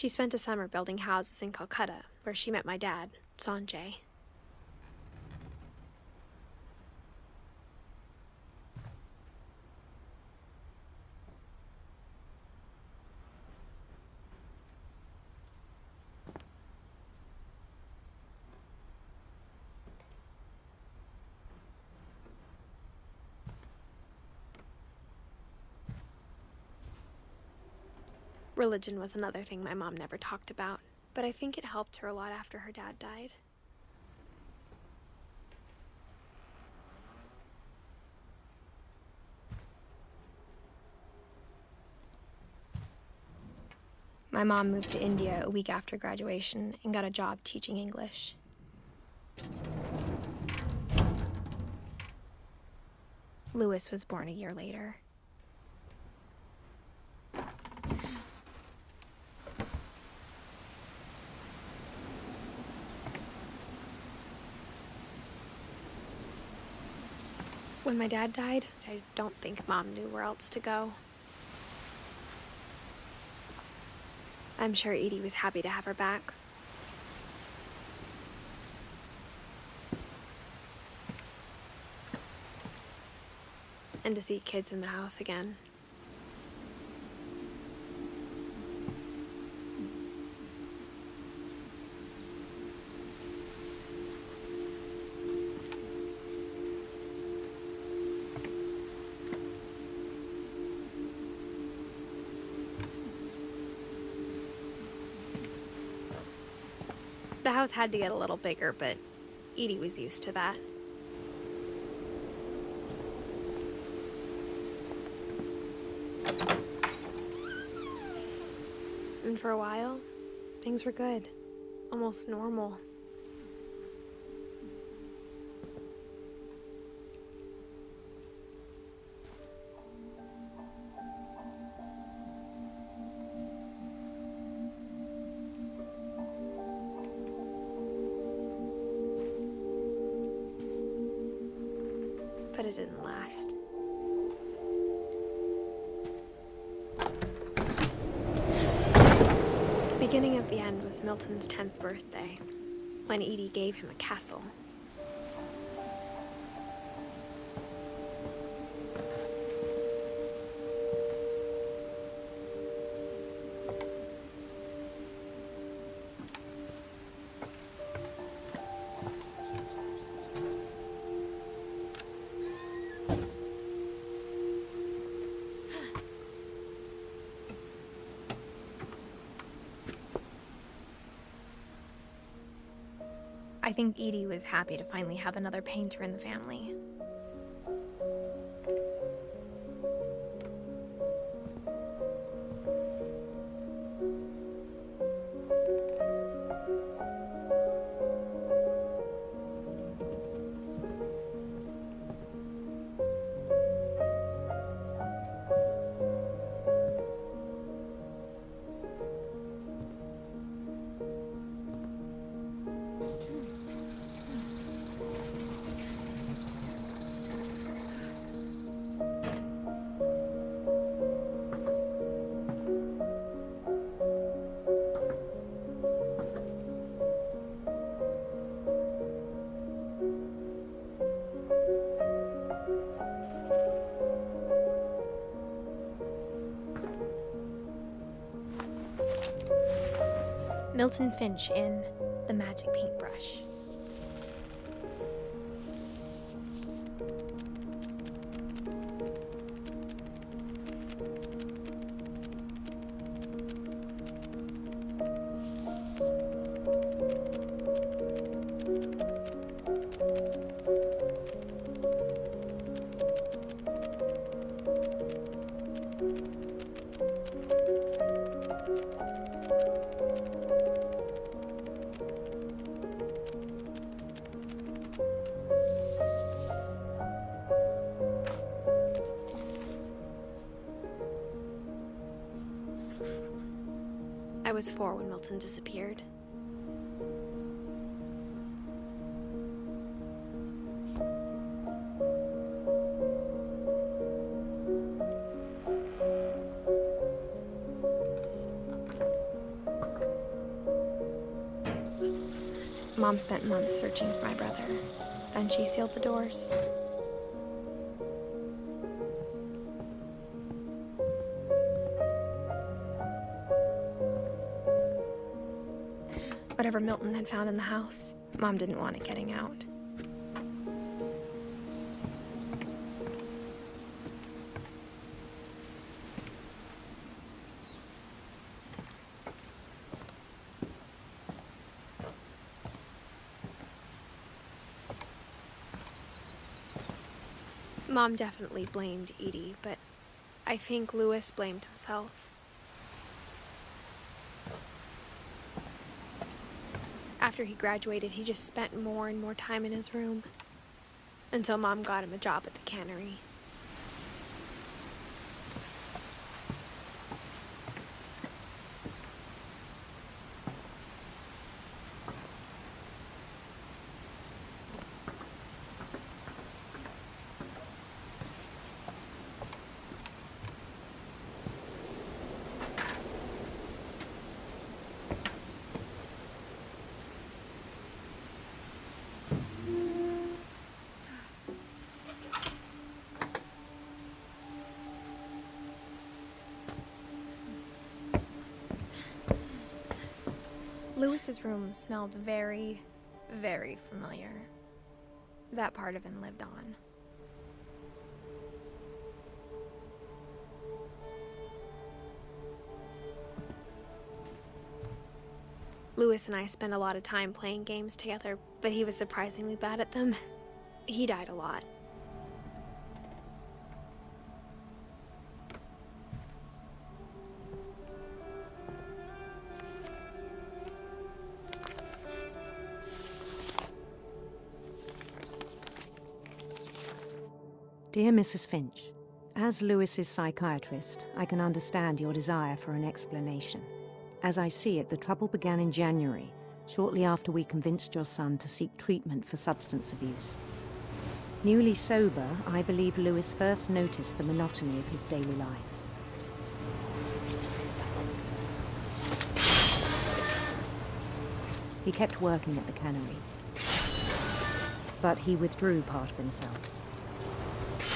She spent a summer building houses in Calcutta, where she met my dad, Sanjay. Religion was another thing my mom never talked about, but I think it helped her a lot after her dad died. My mom moved to India a week after graduation and got a job teaching English. Louis was born a year later. When my dad died, I don't think Mom knew where else to go. I'm sure Edie was happy to have her back. And to see kids in the house again. The house had to get a little bigger, but Edie was used to that. And for a while, things were good, almost normal. But it didn't last. The beginning of the end was Milton's 10th birthday, when Edie gave him a castle. I think Edie was happy to finally have another painter in the family. Milton Finch in The Magic Paintbrush. I was 4 when Milton disappeared. Mom spent months searching for my brother. Then she sealed the doors. Whatever Milton had found in the house, Mom didn't want it getting out. Mom definitely blamed Edie, but I think Louis blamed himself. After he graduated, he just spent more and more time in his room, until Mom got him a job at the cannery. Louis's room smelled very, very familiar. That part of him lived on. Louis and I spent a lot of time playing games together, but he was surprisingly bad at them. He died a lot. Dear Mrs. Finch, as Louis's psychiatrist, I can understand your desire for an explanation. As I see it, the trouble began in January, shortly after we convinced your son to seek treatment for substance abuse. Newly sober, I believe Louis first noticed the monotony of his daily life. He kept working at the cannery, but he withdrew part of himself.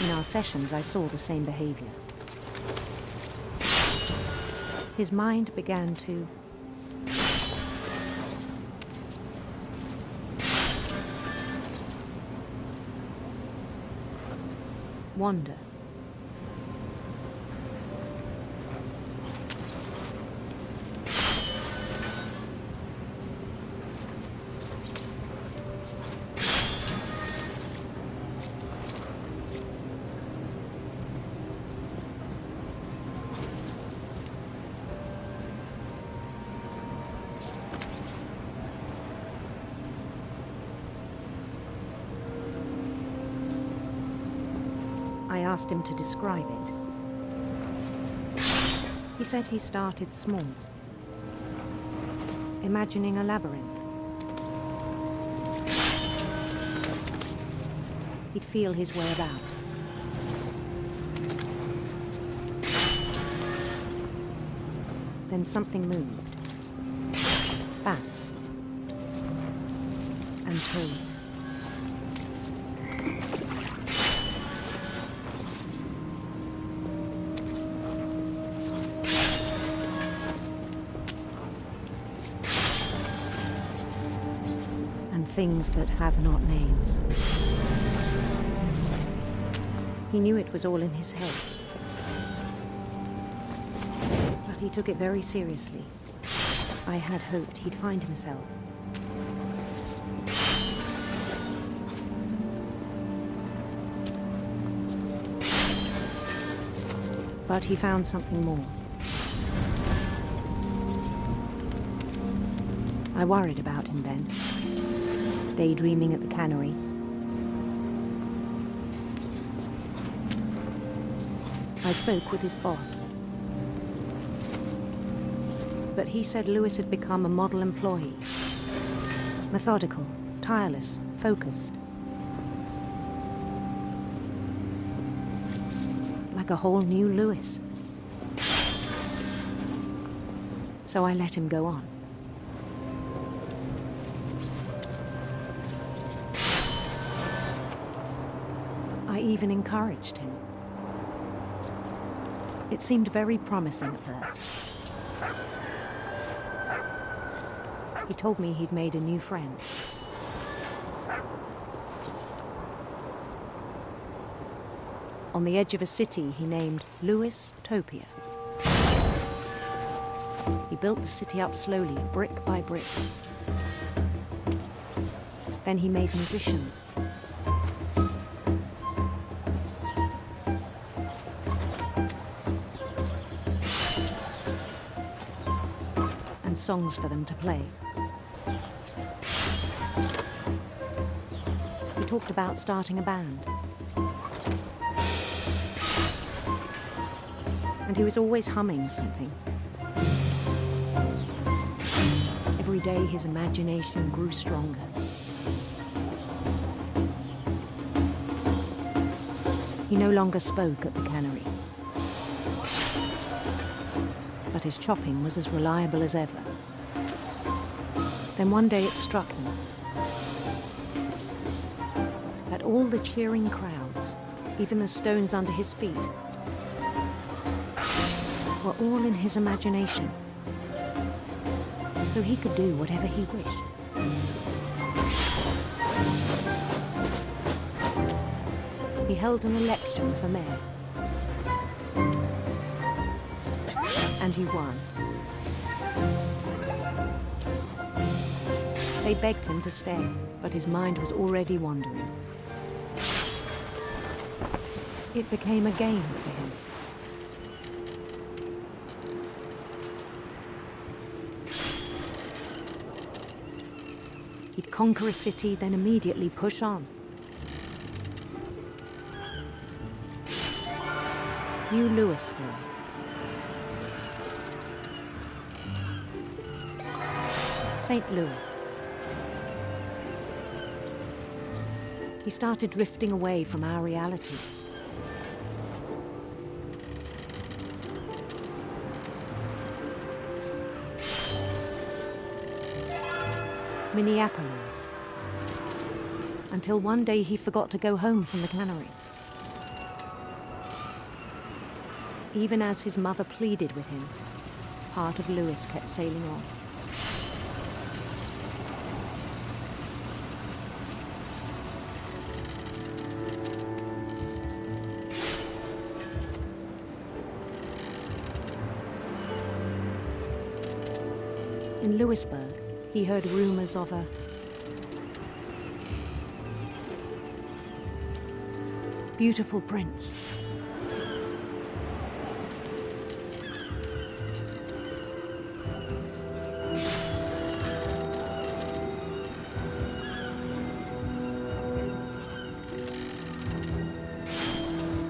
In our sessions, I saw the same behavior. His mind began to wander. I asked him to describe it. He said he started small, imagining a labyrinth. He'd feel his way about. Then something moved. Bats and toads. Things that have not names. He knew it was all in his head, but he took it very seriously. I had hoped he'd find himself. But he found something more. I worried about him then. Daydreaming at the cannery. I spoke with his boss. But he said Louis had become a model employee. Methodical, tireless, focused. Like a whole new Louis. So I let him go on. even encouraged him. It seemed very promising at first. He told me he'd made a new friend. On the edge of a city he named Louis Topia. He built the city up slowly, brick by brick. Then he made musicians. And songs for them to play. He talked about starting a band. And he was always humming something. Every day his imagination grew stronger. He no longer spoke at the cannery. But his chopping was as reliable as ever. Then one day it struck him that all the cheering crowds, even the stones under his feet, were all in his imagination. So he could do whatever he wished. He held an election for mayor. And he won. They begged him to stay, but his mind was already wandering. It became a game for him. He'd conquer a city, then immediately push on. New Louisville. St. Louis. He started drifting away from our reality. Minneapolis. Until one day he forgot to go home from the cannery. Even as his mother pleaded with him, part of Louis kept sailing on. In Louisburg, he heard rumors of a beautiful prince.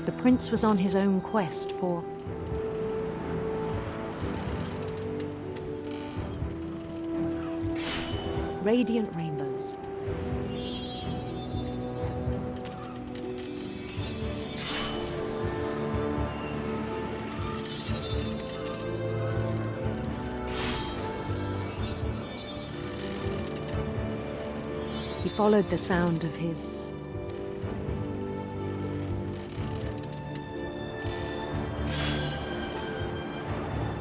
The prince was on his own quest for radiant rainbows. He followed the sound of his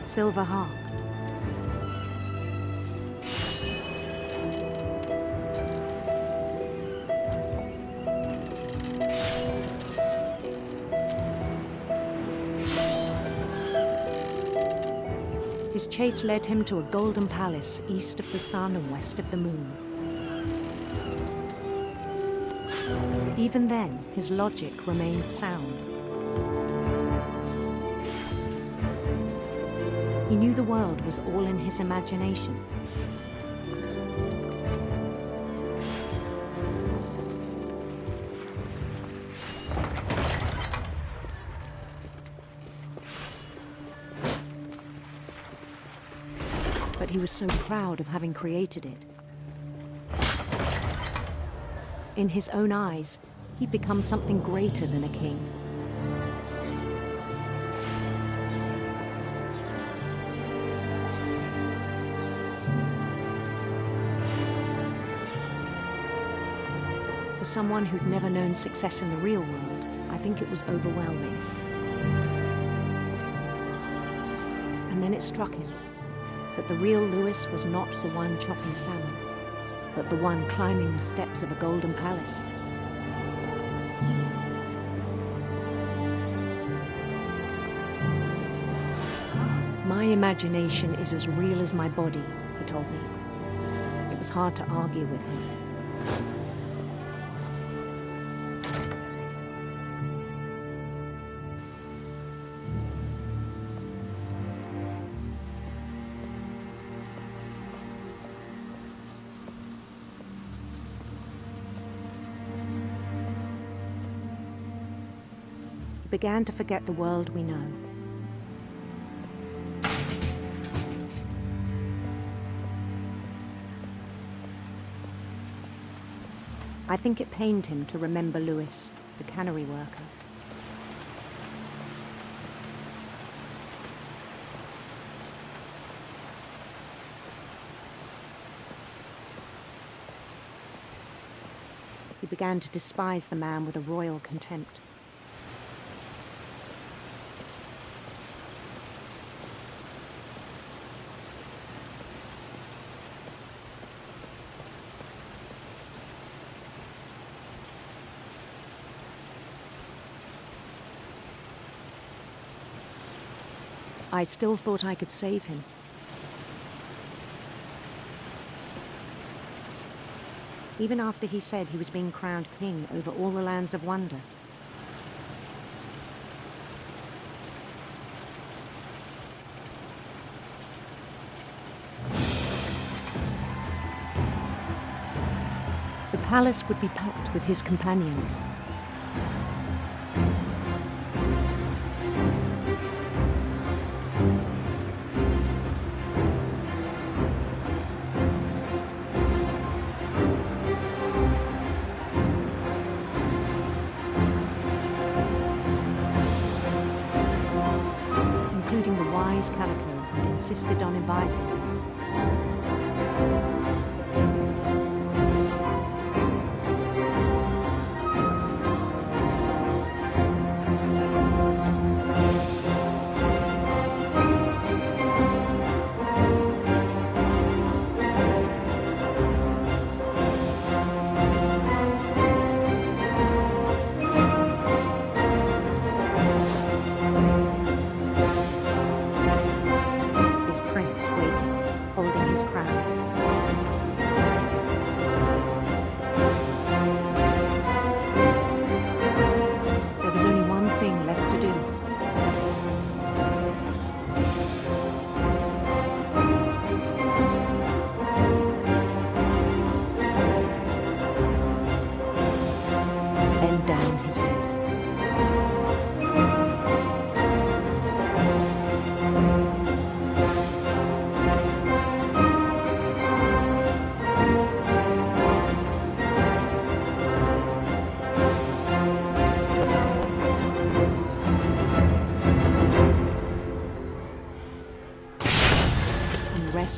silver harp. His chase led him to a golden palace east of the sun and west of the moon. Even then, his logic remained sound. He knew the world was all in his imagination. But he was so proud of having created it. In his own eyes, he'd become something greater than a king. For someone who'd never known success in the real world, think it was overwhelming. And then it struck him that the real Lewis was not the one chopping salmon, but the one climbing the steps of a golden palace. My imagination is as real as my body, he told me. It was hard to argue with him. He began to forget the world we know. I think it pained him to remember Lewis, the cannery worker. He began to despise the man with a royal contempt. I still thought I could save him. Even after he said he was being crowned king over all the lands of wonder. The palace would be packed with his companions. Including the wise Calico who'd insisted on advising him.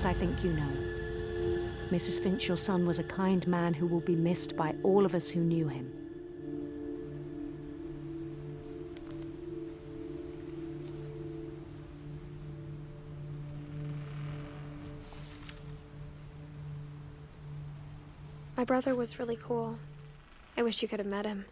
I think you know. Mrs. Finch, your son was a kind man who will be missed by all of us who knew him. My brother was really cool. I wish you could have met him.